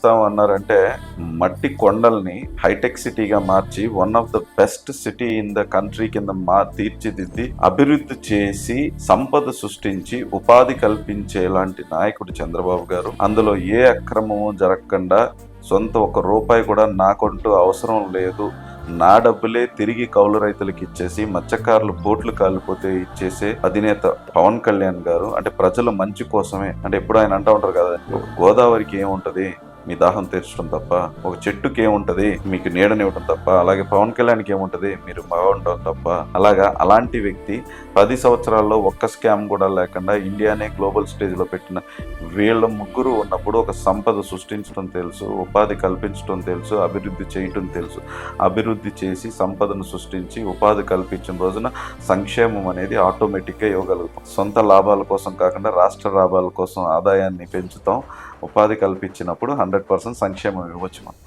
ఇస్తామన్నారంటే మట్టి కొండల్ని హైటెక్ సిటీగా మార్చి one of the best city in the country కింద తీర్చిదిద్ది అభివృద్ధి చేసి సంపద సృష్టించి ఉపాధి కల్పించేలాంటి నాయకుడు చంద్రబాబు గారు. అందులో ఏ అక్రమము జరగకుండా సొంత ఒక రూపాయి కూడా నాకంటూ అవసరం లేదు, నా డబ్బులే తిరిగి కౌలు రైతులకు ఇచ్చేసి మత్స్యకారులు బోట్లు కాలిపోతే ఇచ్చేసే అధినేత పవన్ కళ్యాణ్ గారు. అంటే ప్రజల మంచి కోసమే. అంటే ఎప్పుడు ఆయన అంటూ ఉంటారు కదా, ఒక గోదావరికి ఏముంటది మీ దాహం తీర్చడం తప్ప, ఒక చెట్టుకి ఏముంటది మీకు నీడనివ్వడం తప్ప, అలాగే పవన్ కళ్యాణ్కి ఏముంటది మీరు బాగుండడం తప్ప. అలాంటి వ్యక్తి 10 సంవత్సరాల్లో ఒక్క స్కామ్ కూడా లేకుండా ఇండియానే గ్లోబల్ స్టేజ్లో పెట్టిన వీళ్ళ ముగ్గురు ఉన్నప్పుడు ఒక సంపద సృష్టించడం తెలుసు, ఉపాధి కల్పించడం తెలుసు, అభివృద్ధి చేయటం తెలుసు. అభివృద్ధి చేసి సంపదను సృష్టించి ఉపాధి కల్పించిన రోజున సంక్షేమం అనేది ఆటోమేటిక్గా ఇవ్వగలుగుతాం. సొంత లాభాల కోసం కాకుండా రాష్ట్ర లాభాల కోసం ఆదాయాన్ని పెంచుతాం. ఉపాధి కల్పించినప్పుడు 100% సంక్షేమం ఇవ్వచ్చు మనం.